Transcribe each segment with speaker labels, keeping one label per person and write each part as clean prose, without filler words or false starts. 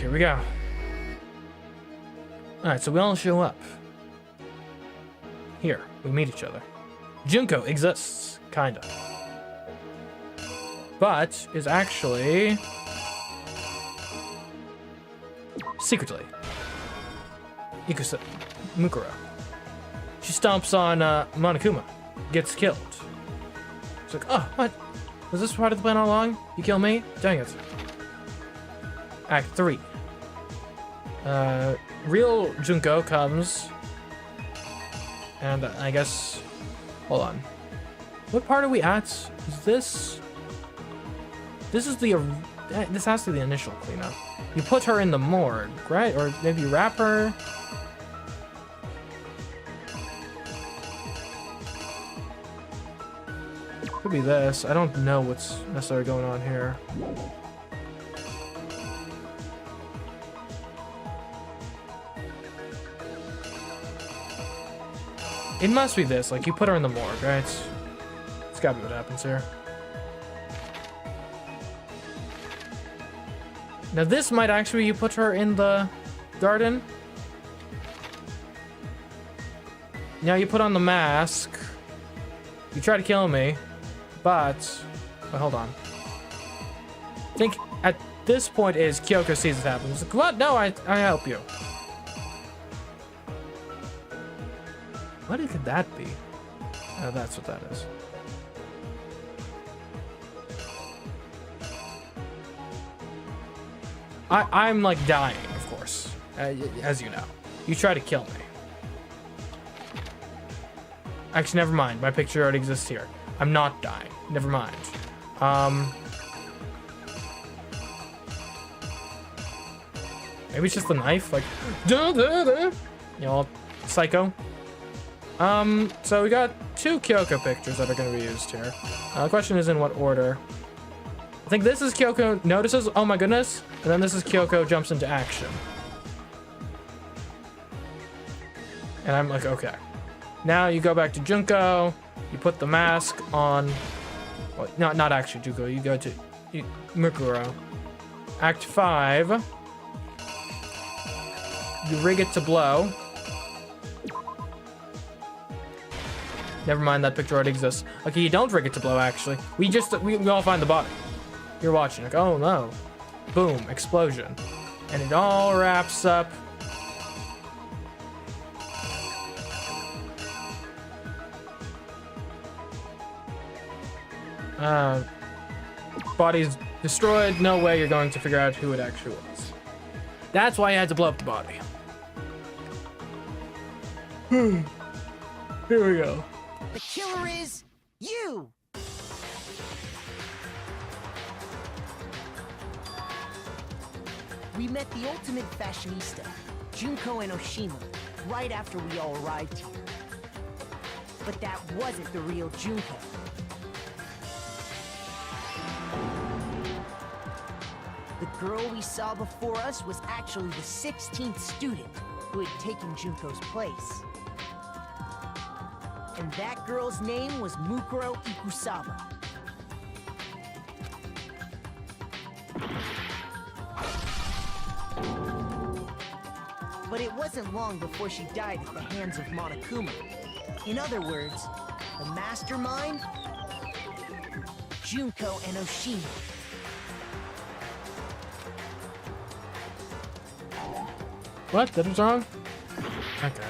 Speaker 1: here we go. Alright, so we all show up. Here, we meet each other. Junko exists, kinda. But is actually... secretly. Mukuro. She stomps on Monokuma. Gets killed. It's like, oh, what? Was this part of the plan all along? You kill me? Dang it. Act 3. Real Junko comes. And I guess... hold on. What part are we at? Is this... this is the... this has to be the initial cleanup. You put her in the morgue, right? Or maybe you wrap her? Could be this. I don't know what's necessarily going on here. It must be this. Like, you put her in the morgue, right? It's gotta be what happens here. Now, this might actually be you put her in the garden. Now, you put on the mask. You try to kill me. But, well, hold on. I think at this point is Kyoko sees it happen. She's like, what? No, I help you. What could that be? Oh, that's what that is. I'm like dying, of course, as you know. You try to kill me. Actually, never mind. My picture already exists here. I'm not dying. Never mind. Maybe it's just the knife, like, you know, psycho. So we got 2 Kyoko pictures that are going to be used here. The question is in what order. I think this is Kyoko notices, oh my goodness, and then this is Kyoko jumps into action. And I'm like, okay. Now you go back to Junko, you put the mask on, well, not actually Junko, you go to Mukuro. Act 5, you rig it to blow. Never mind, that picture already exists. Okay, you don't rig it to blow, actually. We all find the body. You're watching, like, oh no. Boom, explosion. And it all wraps up. Body's destroyed. No way you're going to figure out who it actually was. That's why you had to blow up the body. Here we go.
Speaker 2: The killer is you! We met the ultimate fashionista, Junko and Oshima, right after we all arrived here. But that wasn't the real Junko. The girl we saw before us was actually the 16th student who had taken Junko's place. And that girl's name was Mukuro Ikusaba. But it wasn't long before she died at the hands of Monokuma. In other words, the mastermind, Junko and Oshima.
Speaker 1: What? That was wrong? Okay.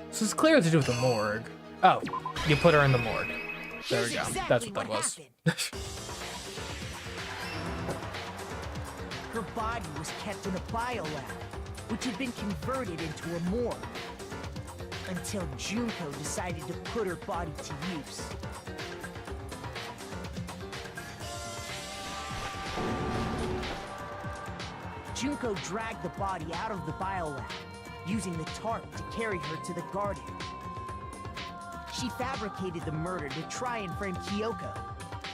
Speaker 1: This is clear to do with the morgue. Oh, you put her in the morgue. There we go. That's what that was.
Speaker 2: Her body was kept in a biolab, which had been converted into a morgue. Until Junko decided to put her body to use. Junko dragged the body out of the biolab, using the tarp to carry her to the garden. She fabricated the murder to try and frame Kyoko,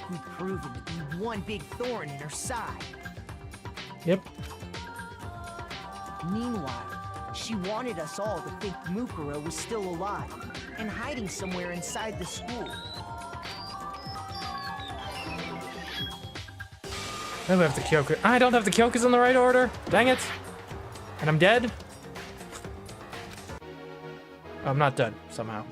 Speaker 2: who'd proven to be one big thorn in her side.
Speaker 1: Yep.
Speaker 2: Meanwhile, she wanted us all to think Mukuro was still alive and hiding somewhere inside the school.
Speaker 1: I don't have the Kyoko. I don't have the Kyokas in the right order. Dang it. And I'm dead. Oh, I'm not dead somehow.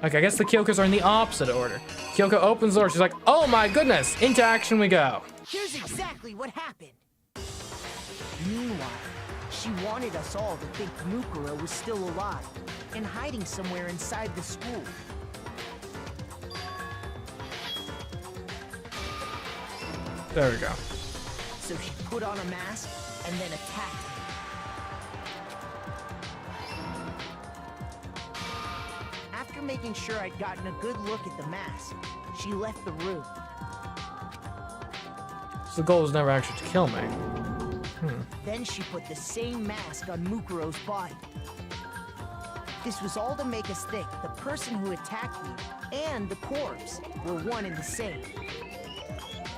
Speaker 1: Okay, I guess the Kyokas are in the opposite order. Kyoko opens the door. She's like, oh my goodness. Into action we go.
Speaker 2: Here's exactly what happened. Meanwhile, she wanted us all to think Mukuro was still alive and hiding somewhere inside the school.
Speaker 1: There we go.
Speaker 2: So she put on a mask and then attacked him. After making sure I'd gotten a good look at the mask, she left the room.
Speaker 1: So the goal was never actually to kill me.
Speaker 2: Then she put the same mask on Mukuro's body. This was all to make us think the person who attacked me and the corpse were one and the same.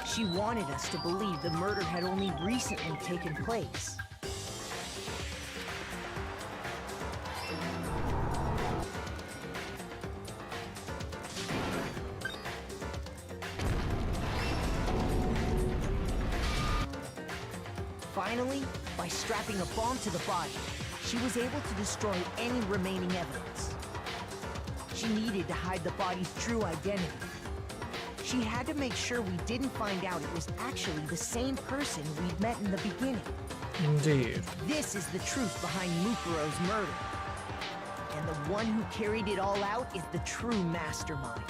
Speaker 2: She wanted us to believe the murder had only recently taken place. Finally, by strapping a bomb to the body, she was able to destroy any remaining evidence. She needed to hide the body's true identity. She had to make sure we didn't find out it was actually the same person we'd met in the beginning.
Speaker 1: Indeed.
Speaker 2: This is the truth behind Mukuro's murder. And the one who carried it all out is the true mastermind.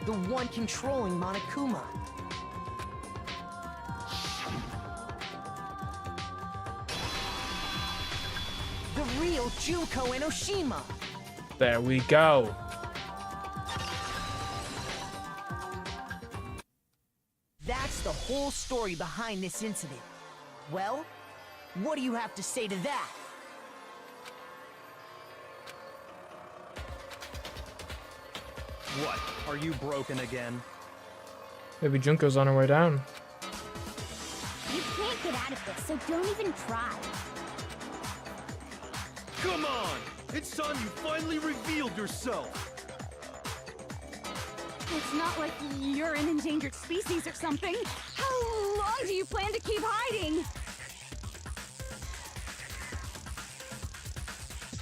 Speaker 2: The one controlling Monokuma. The real Junko Enoshima.
Speaker 1: There we go.
Speaker 2: That's the whole story behind this incident. Well, what do you have to say to that?
Speaker 3: What? Are you broken again?
Speaker 1: Maybe Junko's on her way down.
Speaker 4: You can't get out of this, so don't even try.
Speaker 3: Come on! It's time you finally revealed yourself!
Speaker 4: It's not like you're an endangered species or something. How long do you plan to keep hiding?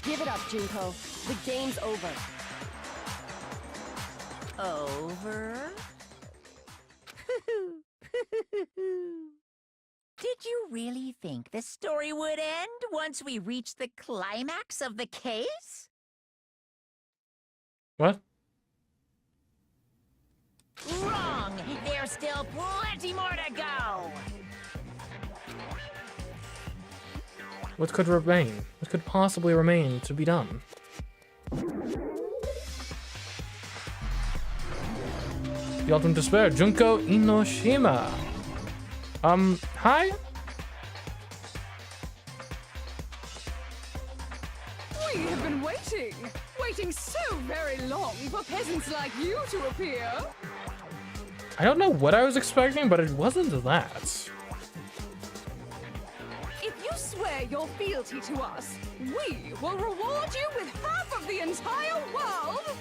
Speaker 5: Give it up, Junko. The game's over.
Speaker 2: Over? Did you really think the story would end once we reached the climax of the case?
Speaker 1: What?
Speaker 2: Wrong! There's still plenty more to go!
Speaker 1: What could remain? What could possibly remain to be done? The ultimate despair, Junko Enoshima. Hi?
Speaker 6: We have been waiting so very long for peasants like you to appear.
Speaker 1: I don't know what I was expecting, but it wasn't that.
Speaker 6: If you swear your fealty to us, we will reward you with half of the entire world.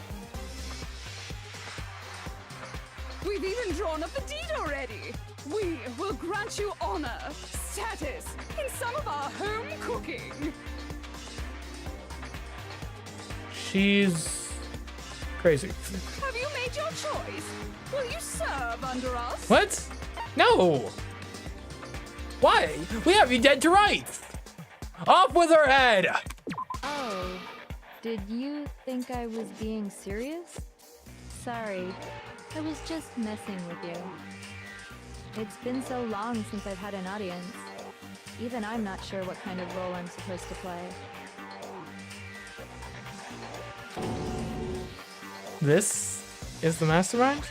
Speaker 6: We've even drawn up the deed already. We will grant you honor, status, in some of our home cooking.
Speaker 1: She's crazy.
Speaker 6: Have you made your choice? Will you serve under us?
Speaker 1: What? No! Why? We have you dead to rights! Off with her head!
Speaker 5: Oh, did you think I was being serious? Sorry, I was just messing with you. It's been so long since I've had an audience. Even I'm not sure what kind of role I'm supposed to play.
Speaker 1: This is the mastermind?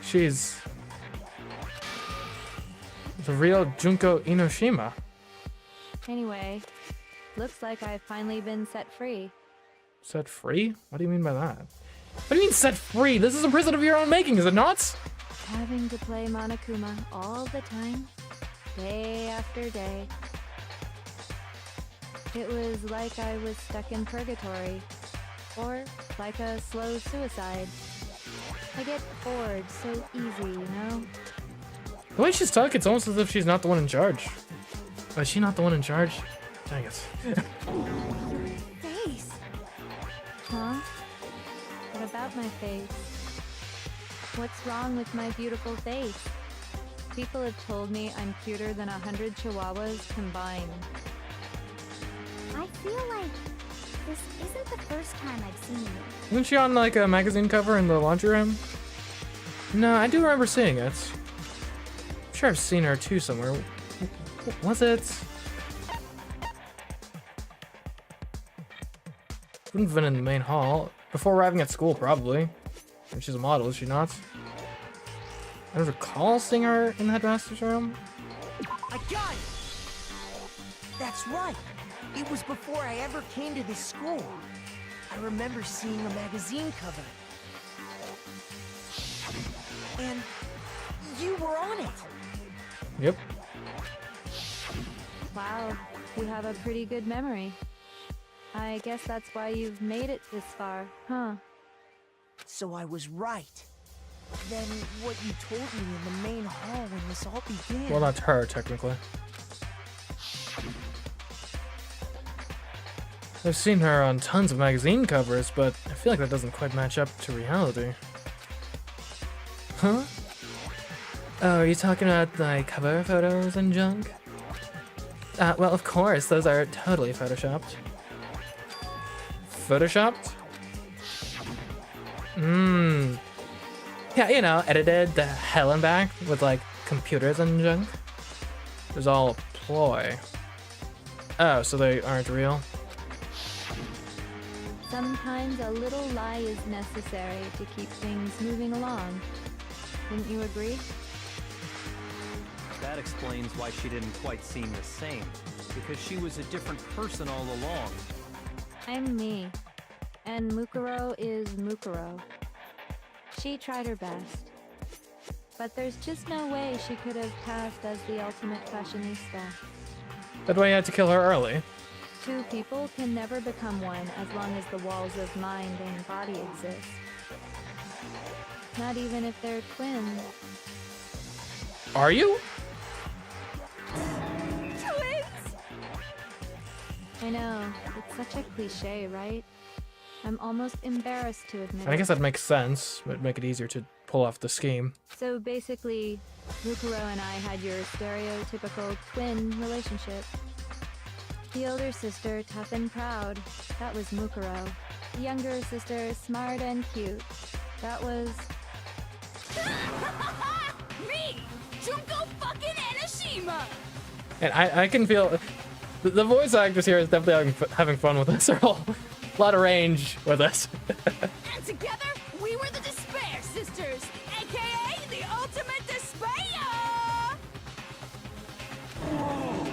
Speaker 1: She's the real Junko Enoshima.
Speaker 5: Anyway, looks like I've finally been set free.
Speaker 1: Set free? What do you mean by that? What do you mean set free? This is a prison of your own making, is it not?
Speaker 5: Having to play Monokuma all the time, day after day. It was like I was stuck in purgatory, or like a slow suicide. I get bored so easy, you know?
Speaker 1: The way she's stuck, it's almost as if she's not the one in charge. Oh, is she not the one in charge? Dang it.
Speaker 4: Face.
Speaker 5: Huh? What about my face? What's wrong with my beautiful face? People have told me I'm cuter than 100 chihuahuas combined.
Speaker 4: I feel like this isn't the first time I've seen you.
Speaker 1: Isn't she on like a magazine cover in the laundry room? No, I do remember seeing it. I'm sure I've seen her too somewhere. Was it? Wouldn't have been in the main hall. Before arriving at school, probably. And she's a model, is she not? I don't recall seeing her in the headmaster's room.
Speaker 2: I got it! That's right. It was before I ever came to this school. I remember seeing a magazine cover. And you were on it.
Speaker 1: Yep.
Speaker 5: Wow, you have a pretty good memory. I guess that's why you've made it this far, huh?
Speaker 2: So I was right. Then what you told me in the main hall when this all began...
Speaker 1: Well, not her, technically. I've seen her on tons of magazine covers, but I feel like that doesn't quite match up to reality. Huh? Oh, are you talking about like cover photos and junk? Well, of course, those are totally photoshopped. Photoshopped? Yeah, you know, edited the hell and back with like computers and junk. It was all a ploy. Oh, so they aren't real?
Speaker 5: Sometimes a little lie is necessary to keep things moving along. Wouldn't you agree?
Speaker 7: That explains why she didn't quite seem the same, because she was a different person all along.
Speaker 5: I'm me, and Mukuro is Mukuro. She tried her best, but there's just no way she could have passed as the ultimate fashionista.
Speaker 1: That's why you had to kill her early.
Speaker 5: Two people can never become one as long as the walls of mind and body exist. Not even if they're twins.
Speaker 1: Are you?
Speaker 6: Twins!
Speaker 5: I know, it's such a cliche, right? I'm almost embarrassed to admit
Speaker 1: I
Speaker 5: it.
Speaker 1: guess that makes sense. It'd make it easier to pull off the scheme.
Speaker 5: So basically, Mukuro and I had your stereotypical twin relationship. The older sister, tough and proud. That was Mukuro. The younger sister, smart and cute. That was...
Speaker 6: Me! Junko fucking Enoshima!
Speaker 1: And I can feel... The voice actors here is definitely having fun with this. They're all... A lot of range with us.
Speaker 6: And together, we were the Despair Sisters, aka the Ultimate Despair!
Speaker 3: Whoa!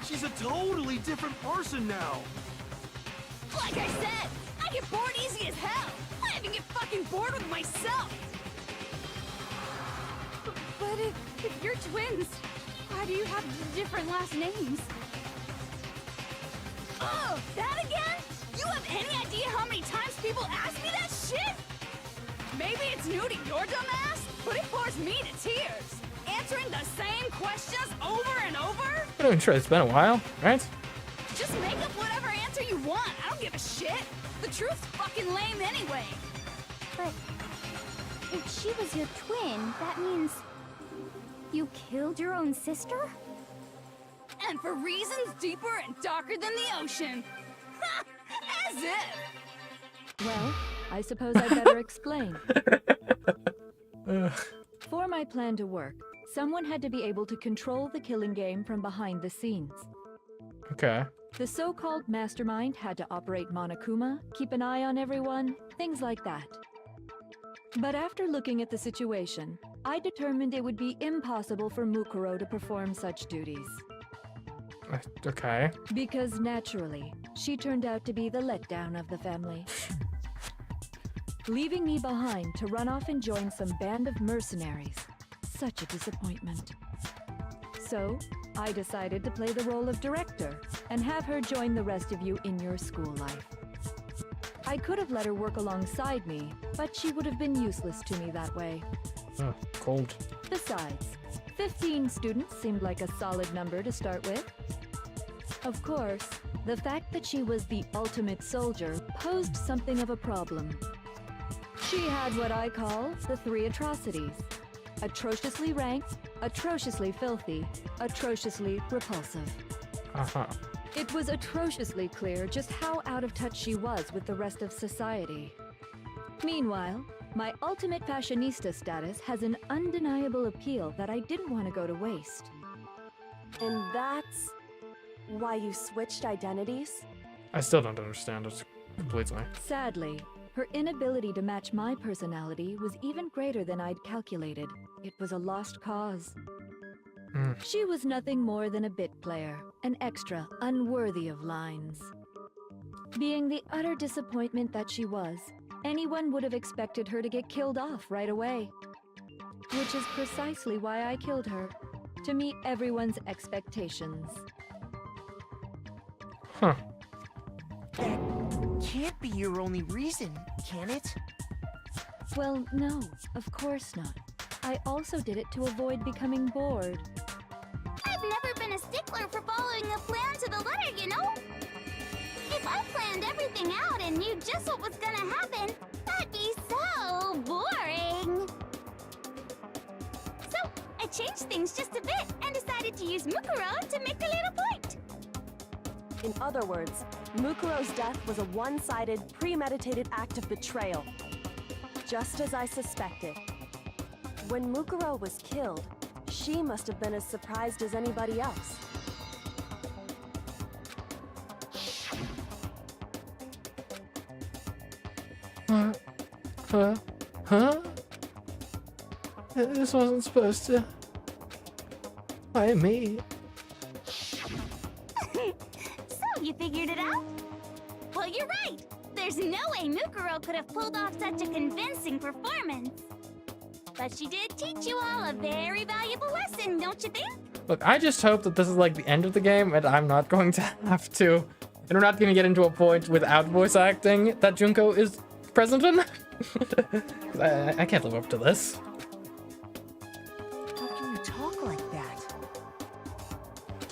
Speaker 3: She's a totally different person now.
Speaker 6: Like I said, I get bored easy as hell. I even get fucking bored with myself. But if you're twins, why do you have different last names? Oh, that again? You have any idea how many times people ask me that shit? Maybe it's new to your dumb ass, but it bores me to tears. Answering the same questions over and over?
Speaker 1: I'm not even sure. It's been a while, right?
Speaker 6: Just make up whatever answer you want. I don't give a shit. The truth's fucking lame anyway.
Speaker 4: But if she was your twin, that means you killed your own sister?
Speaker 6: And for reasons deeper and darker than the ocean. Ha! As if.
Speaker 5: Well, I suppose I'd better explain. For my plan to work, someone had to be able to control the killing game from behind the scenes.
Speaker 1: Okay.
Speaker 5: The so-called mastermind had to operate Monokuma, keep an eye on everyone, things like that. But after looking at the situation, I determined it would be impossible for Mukuro to perform such duties.
Speaker 1: Okay.
Speaker 5: Because naturally, she turned out to be the letdown of the family. Leaving me behind to run off and join some band of mercenaries. Such a disappointment. So, I decided to play the role of director and have her join the rest of you in your school life. I could have let her work alongside me, but she would have been useless to me that way.
Speaker 1: Cold.
Speaker 5: Besides, 15 students seemed like a solid number to start with. Of course, the fact that she was the ultimate soldier posed something of a problem. She had what I call the 3 atrocities. Atrociously ranked, atrociously filthy, atrociously repulsive. It was atrociously clear just how out of touch she was with the rest of society. Meanwhile, my ultimate fashionista status has an undeniable appeal that I didn't want to go to waste.
Speaker 8: And that's why you switched identities?
Speaker 1: I still don't understand it completely.
Speaker 5: Sadly, her inability to match my personality was even greater than I'd calculated. It was a lost cause. She was nothing more than a bit player, an extra unworthy of lines. Being the utter disappointment that she was, anyone would have expected her to get killed off right away. Which is precisely why I killed her, to meet everyone's expectations.
Speaker 2: That can't be your only reason, can it?
Speaker 5: Well, no, of course not. I also did it to avoid becoming bored.
Speaker 4: I've never been a stickler for following a plan to the letter, you know? If I planned everything out and knew just what was gonna happen, that'd be so boring. So, I changed things just a bit and decided to use Mukuro to make a little point.
Speaker 8: In other words, Mukuro's death was a one-sided, premeditated act of betrayal. Just as I suspected. When Mukuro was killed, she must have been as surprised as anybody else.
Speaker 1: Huh? This wasn't supposed to. Why me?
Speaker 4: So, you figured it out? Well, you're right. There's no way Mukuro could have pulled off such a convincing performance. But she did teach you all a very valuable lesson, don't you think?
Speaker 1: Look, I just hope that this is like the end of the game and I'm not going to have to, and we're not going to get into a point without voice acting that Junko is present in. I can't live up to this.
Speaker 2: How can you talk like that?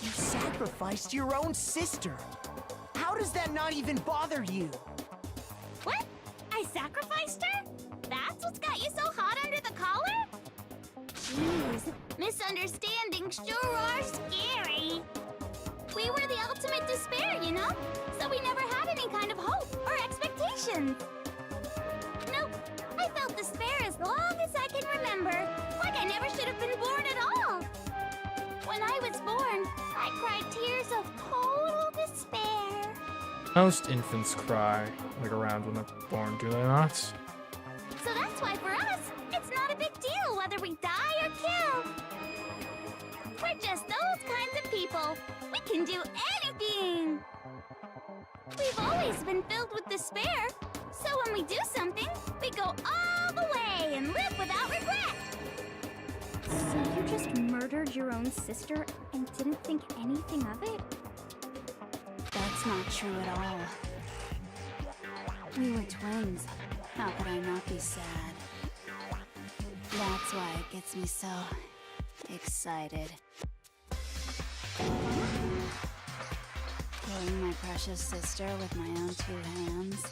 Speaker 2: You sacrificed your own sister. How does that not even bother you?
Speaker 4: What? I sacrificed her? That's what's got you so hot under the collar? Jeez, misunderstandings sure are scary. We were the ultimate despair, you know? So we never had any kind of hope or expectations. Nope, I felt despair as long as I can remember. Like I never should have been born at all. When I was born, I cried tears of total despair.
Speaker 1: Most infants cry like around when they're born, do they not?
Speaker 4: So that's why for us, it's not a big deal whether we die or kill. We're just those kinds of people. We can do anything. We've always been filled with despair. So when we do something, we go all the way and live without regret. So you just murdered your own sister and didn't think anything of it?
Speaker 6: That's not true at all. We were twins. How could I not be sad? That's why it gets me so excited. Killing my precious sister with my own 2 hands.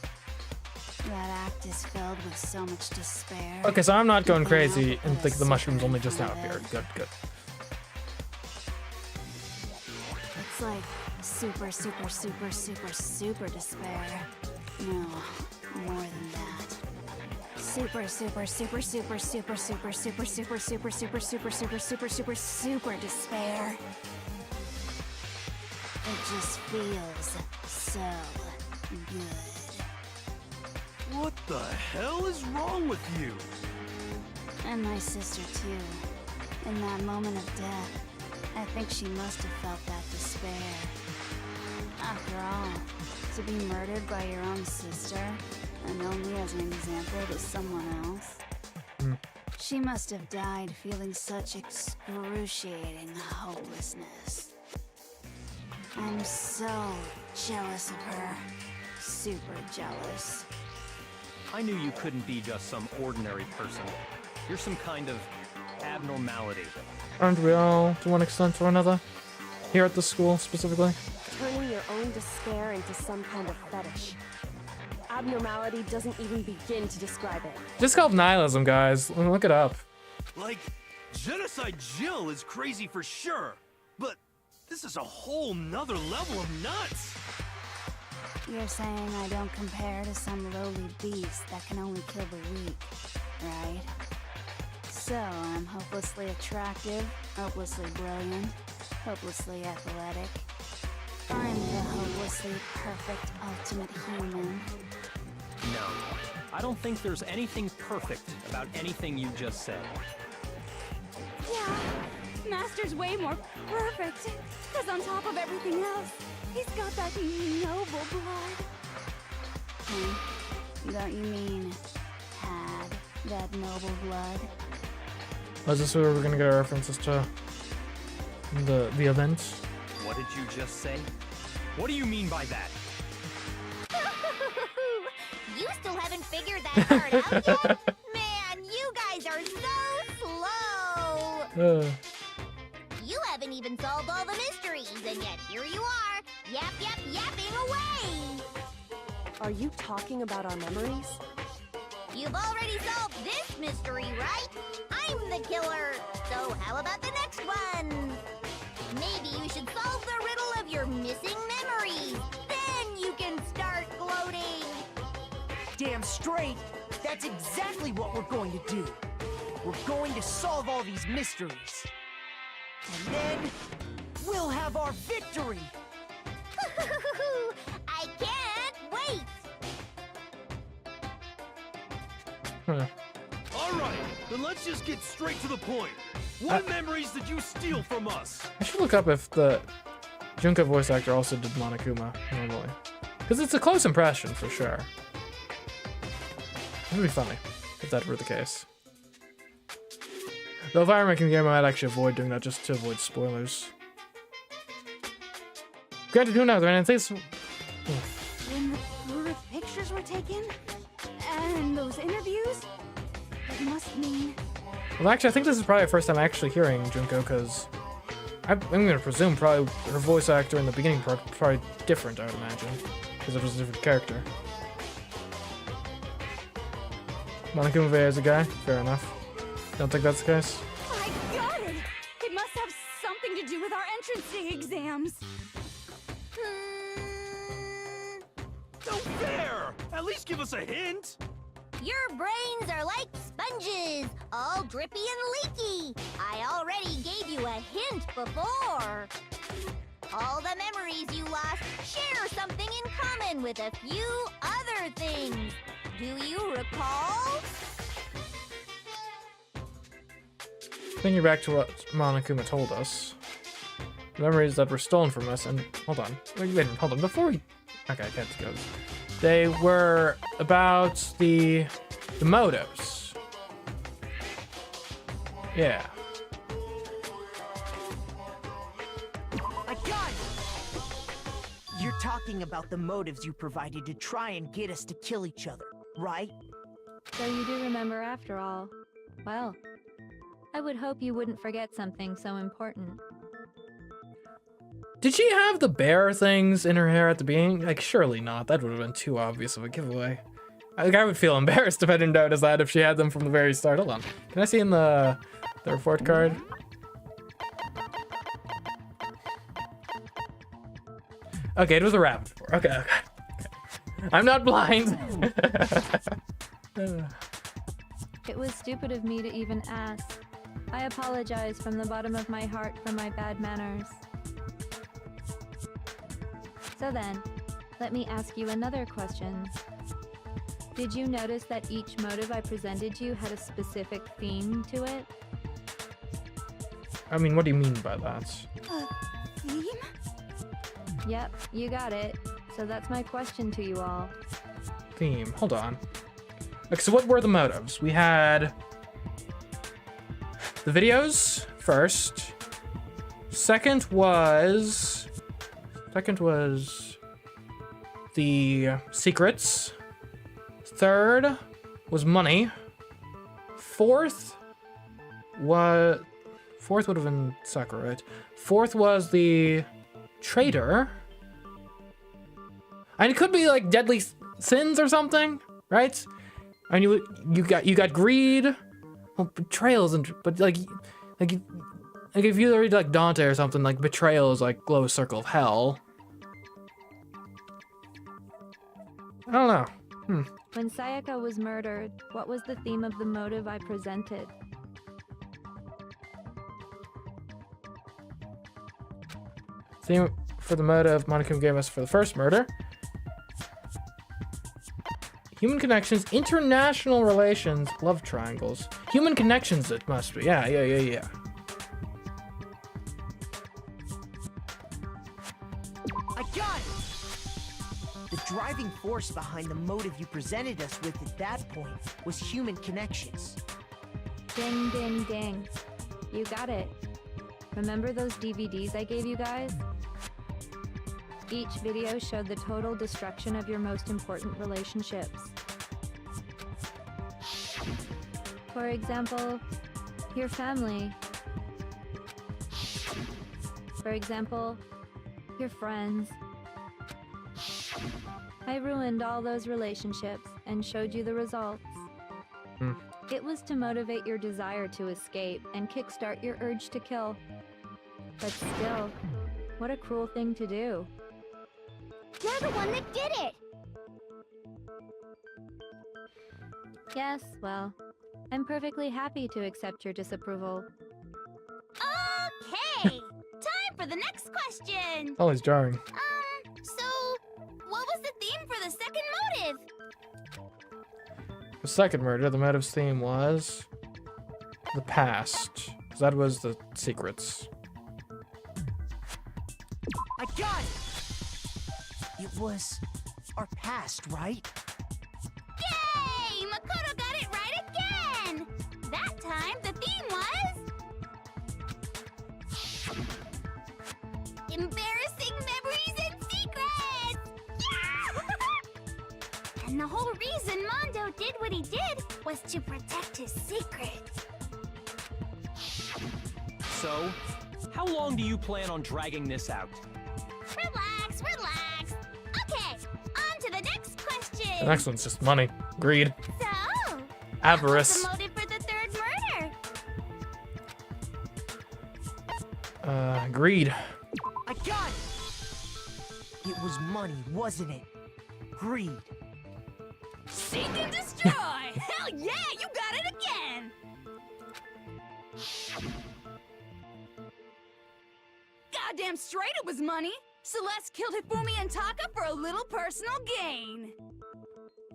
Speaker 6: That act is filled with so much despair.
Speaker 1: Okay, so I'm not going
Speaker 6: Nothing
Speaker 1: crazy
Speaker 6: else
Speaker 1: and
Speaker 6: but
Speaker 1: think the
Speaker 6: a
Speaker 1: mushrooms only
Speaker 6: secret
Speaker 1: just now
Speaker 6: in my
Speaker 1: appeared.
Speaker 6: bed.
Speaker 1: Good, good.
Speaker 6: It's like super, super, super, super, super despair. No, more than that. Super, super, super, super, super, super, super, super, super, super, super, super, super, super, super despair. It just feels so good.
Speaker 3: What the hell is wrong with you?
Speaker 6: And my sister too. In that moment of death, I think she must have felt that despair. After all, to be murdered by your own sister, and only as an example to someone else. She must have died feeling such excruciating hopelessness. I'm so jealous of her. Super jealous.
Speaker 7: I knew you couldn't be just some ordinary person. You're some kind of abnormality.
Speaker 1: Aren't we all, to one extent or another? Here at the school, specifically.
Speaker 8: Turning your own despair into some kind of fetish. Abnormality doesn't even begin to describe it.
Speaker 1: Just called nihilism, guys. Look it up.
Speaker 3: Like, Genocide Jill is crazy for sure, but this is a whole nother level of nuts.
Speaker 6: You're saying I don't compare to some lowly beast that can only kill the weak, right? So I'm hopelessly attractive, hopelessly brilliant, hopelessly athletic. I'm the hopelessly perfect ultimate human.
Speaker 7: No, I don't think there's anything perfect about anything you just said.
Speaker 6: Yeah, Master's way more perfect. Because on top of everything else, he's got that noble blood. Don't you mean had that noble blood?
Speaker 1: Was this where we're gonna get our references to the event?
Speaker 7: What did you just say? What do you mean by that?
Speaker 4: You still haven't figured that part out yet? Man, you guys are so slow. You haven't even solved all the mysteries, and yet here you are, yapping away.
Speaker 8: Are you talking about our memories?
Speaker 4: You've already solved this mystery, right? I'm the killer. So how about the next one? Maybe you should solve the riddle of your missing memories. Then you can start gloating.
Speaker 2: Damn straight. That's exactly what we're going to do. We're going to solve all these mysteries. And then we'll have our victory.
Speaker 4: I can't wait.
Speaker 3: All right, then let's just get straight to the point. What memories did you steal from us?
Speaker 1: I should look up if the Junko voice actor also did Monokuma normally. Because it's a close impression for sure. It would be funny if that were the case. Though if I were making the game, I might actually avoid doing that just to avoid spoilers. Granted, who knows? I mean, I think it's...
Speaker 6: When the lurid pictures were taken? And those interviews? It must mean...
Speaker 1: Well, actually, I think this is probably the first time actually hearing Junko, because I'm going to presume probably her voice actor in the beginning part probably different, I would imagine, because it was a different character. Monokuma is a guy? Fair enough. Don't think that's the case?
Speaker 6: I got it! It must have something to do with our entrance exams.
Speaker 3: No fair! At least give us a hint!
Speaker 4: Your brains are like sponges, all drippy and leaky. I already gave you a hint before. All the memories you lost share something in common with a few other things. Do you recall?
Speaker 1: Thinking back to what Monokuma told us, the memories that were stolen from us, and hold on, hold on, before we, okay, I can't go. They were about the motives. Yeah.
Speaker 2: I got it! You're talking about the motives you provided to try and get us to kill each other, right?
Speaker 5: So you do remember after all. Well, I would hope you wouldn't forget something so important.
Speaker 1: Did she have the bear things in her hair at the beginning? Like, surely not. That would have been too obvious of a giveaway. I would feel embarrassed if I didn't notice that if she had them from the very start. Hold on. Can I see in the report card? Okay, it was a rabbit. Okay. I'm not blind.
Speaker 5: It was stupid of me to even ask. I apologize from the bottom of my heart for my bad manners. So then, let me ask you another question. Did you notice that each motive I presented you had a specific theme to it?
Speaker 1: I mean, what do you mean by that?
Speaker 6: Theme?
Speaker 5: Yep, you got it. So that's my question to you all.
Speaker 1: Theme. Hold on. Okay, so what were the motives? We had the videos first. Second was the secrets. Third was money. Fourth would have been Sakura, right? Fourth was the traitor. And it could be like deadly sins or something, right? And you got greed. Well, betrayal isn't, but like if you read like Dante or something, like betrayal is like lowest circle of hell. I don't know.
Speaker 5: When Sayaka was murdered, what was the theme of the motive I presented?
Speaker 1: Theme for the motive Monica gave us for the first murder. Human connections, international relations, love triangles. Human connections, it must be. Yeah.
Speaker 2: I got it! The driving force behind the motive you presented us with at that point was human connections.
Speaker 5: Ding, ding, ding. You got it. Remember those DVDs I gave you guys? Each video showed the total destruction of your most important relationships. For example, your family. For example, your friends. I ruined all those relationships and showed you the results. It was to motivate your desire to escape and kickstart your urge to kill. But still, what a cruel thing to do.
Speaker 4: You're the one that did it!
Speaker 5: Yes, well, I'm perfectly happy to accept your disapproval.
Speaker 4: Okay! Time for the next question!
Speaker 1: Oh, he's jarring.
Speaker 4: So, what was the theme for the second motive?
Speaker 1: The second murder, the motive's theme was the past. 'Cause that was the secrets.
Speaker 2: I got it! It was our past, right?
Speaker 4: Yay! Makoto got it right again! That time, the theme was... embarrassing memories and secrets! Yeah! And the whole reason Mondo did what he did was to protect his secret.
Speaker 7: So, how long do you plan on dragging this out?
Speaker 4: Relax, relax. Okay, on to the next question.
Speaker 1: The next one's just money, greed,
Speaker 4: So,
Speaker 1: avarice.
Speaker 4: what's the motive for the third murder?
Speaker 1: Greed.
Speaker 2: I got it! It was money, wasn't it? Greed.
Speaker 6: Seek and destroy! Hell yeah, you got it again! Goddamn straight it was money! Celeste killed Hifumi and Taka for a little personal gain.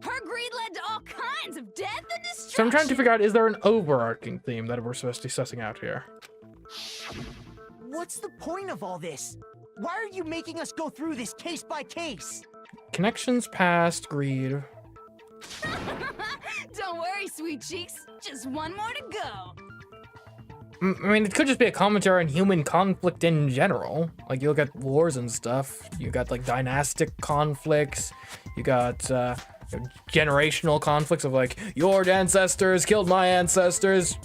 Speaker 6: Her greed led to all kinds of death and destruction.
Speaker 1: So I'm trying to figure out, is there an overarching theme that we're supposed to be sussing out here?
Speaker 2: What's the point of all this? Why are you making us go through this case by case?
Speaker 1: Connections, past, greed.
Speaker 6: Don't worry, sweet cheeks. Just one more to go.
Speaker 1: I mean, it could just be a commentary on human conflict in general. Like, you look at wars and stuff. You got, like, dynastic conflicts. You got, generational conflicts of, like, your ancestors killed my ancestors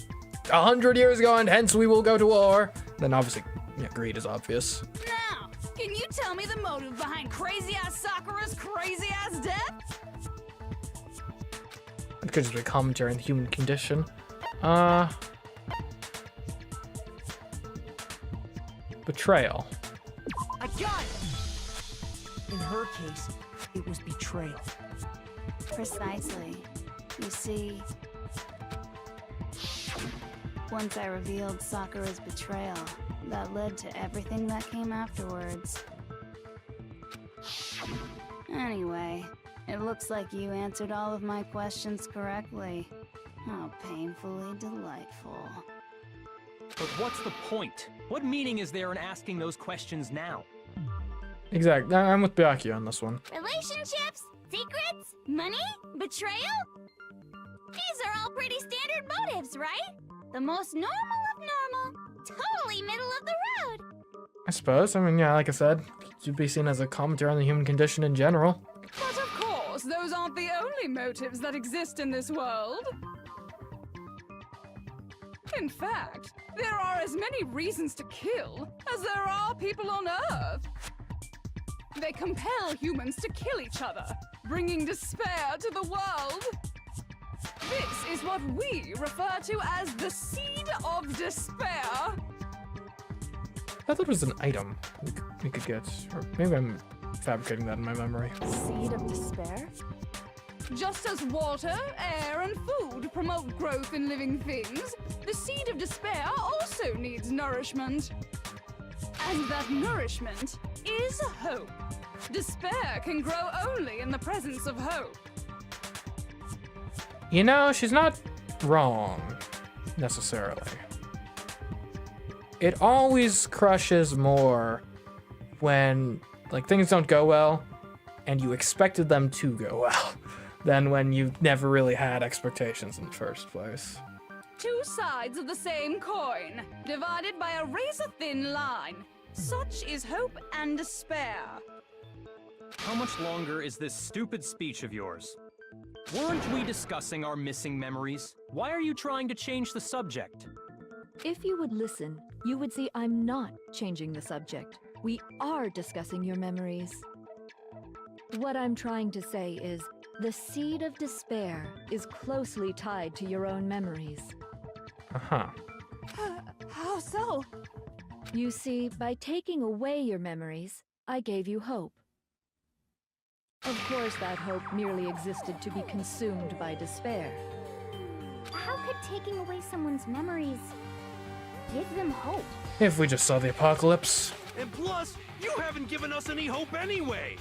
Speaker 1: 100 years ago, and hence we will go to war. Then, obviously, yeah, greed is obvious.
Speaker 6: Now, can you tell me the motive behind crazy-ass Sakura's crazy-ass death?
Speaker 1: It could just be a commentary on the human condition. Betrayal.
Speaker 2: I got it! In her case, it was betrayal.
Speaker 9: Precisely. You see, once I revealed Sakura's betrayal, that led to everything that came afterwards. Anyway, it looks like you answered all of my questions correctly. How painfully delightful.
Speaker 7: But what's the point? What meaning is there in asking those questions now?
Speaker 1: Exactly. I'm with Byakuya on this one.
Speaker 4: Relationships? Secrets? Money? Betrayal? These are all pretty standard motives, right? The most normal of normal. Totally middle of the road.
Speaker 1: I suppose. I mean, yeah, like I said, it should be seen as a commentary on the human condition in general.
Speaker 6: But of course, those aren't the only motives that exist in this world. In fact, there are as many reasons to kill as there are people on Earth. They compel humans to kill each other, bringing despair to the world. This is what we refer to as the seed of despair.
Speaker 1: I thought it was an item we could get. Or maybe I'm fabricating that in my memory.
Speaker 8: Seed of despair?
Speaker 6: Just as water, air, and food promote growth in living things, the seed of despair also needs nourishment. And that nourishment is hope. Despair can grow only in the presence of hope.
Speaker 1: You know, she's not wrong, necessarily. It always crushes more when, like, things don't go well and you expected them to go well than when you never really had expectations in the first place.
Speaker 6: Two sides of the same coin, divided by a razor-thin line. Such is hope and despair.
Speaker 7: How much longer is this stupid speech of yours? Weren't we discussing our missing memories? Why are you trying to change the subject?
Speaker 5: If you would listen, you would see I'm not changing the subject. We are discussing your memories. What I'm trying to say is, the seed of despair is closely tied to your own memories.
Speaker 1: Uh-huh.
Speaker 6: How so?
Speaker 5: You see, by taking away your memories, I gave you hope. Of course, that hope merely existed to be consumed by despair.
Speaker 4: How could taking away someone's memories give them hope?
Speaker 1: If we just saw the apocalypse.
Speaker 3: And plus, you haven't given us any hope anyway.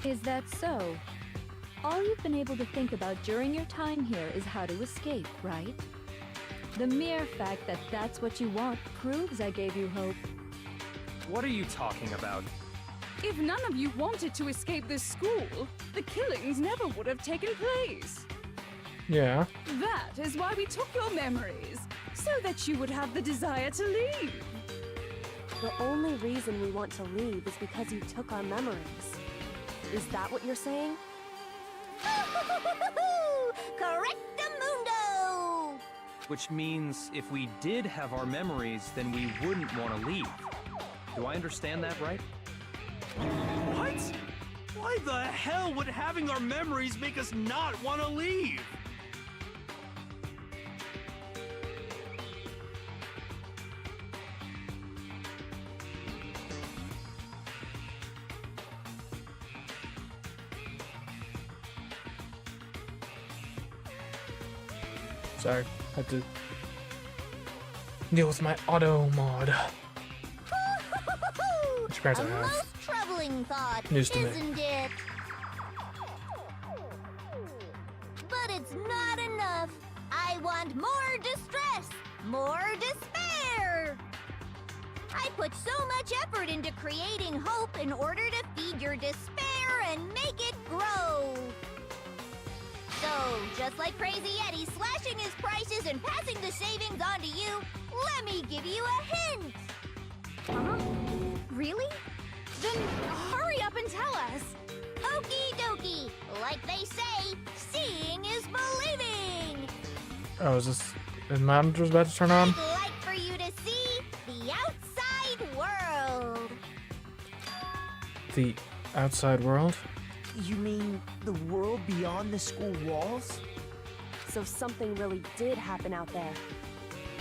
Speaker 5: Is that so? All you've been able to think about during your time here is how to escape, right? The mere fact that that's what you want proves I gave you hope.
Speaker 7: What are you talking about?
Speaker 6: If none of you wanted to escape this school, the killings never would have taken place.
Speaker 1: Yeah.
Speaker 6: That is why we took your memories, so that you would have the desire to leave.
Speaker 8: The only reason we want to leave is because you took our memories. Is that what you're saying?
Speaker 4: Correctamundo!
Speaker 7: Which means if we did have our memories, then we wouldn't want to leave. Do I understand that right?
Speaker 3: What? Why the hell would having our memories make us not want to leave?
Speaker 1: Sorry, had to deal with my auto mod. Which apparently I
Speaker 4: A
Speaker 1: have.
Speaker 4: most troubling thought,
Speaker 1: News to me.
Speaker 4: isn't it? But it's not enough. I want more distress, more despair. I put so much effort into creating hope in order to feed your despair and make it grow. So, just like Crazy Eddie slashing his prices and passing the savings on to you, let me give you a hint. Huh? Really?
Speaker 6: Then hurry up and tell us.
Speaker 4: Okie dokie. Like they say, seeing is believing.
Speaker 1: Oh, is this... Is monitor's about to turn on?
Speaker 4: I'd like for you to see the outside world.
Speaker 1: The outside world?
Speaker 2: You mean the world beyond the school walls?
Speaker 8: So something really did happen out there.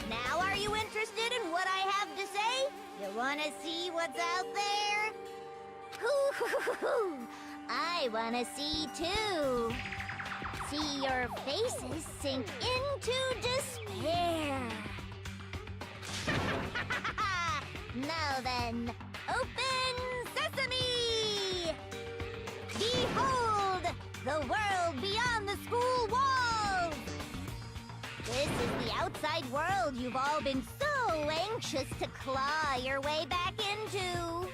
Speaker 4: Now are you interested in what I have to say? You wanna see what's out there? Hoo-hoo-hoo-hoo. I wanna see too. See your faces sink into despair. Now then, open sesame! Behold, the world beyond the school walls! This is the outside world you've all been so anxious to claw your way back into.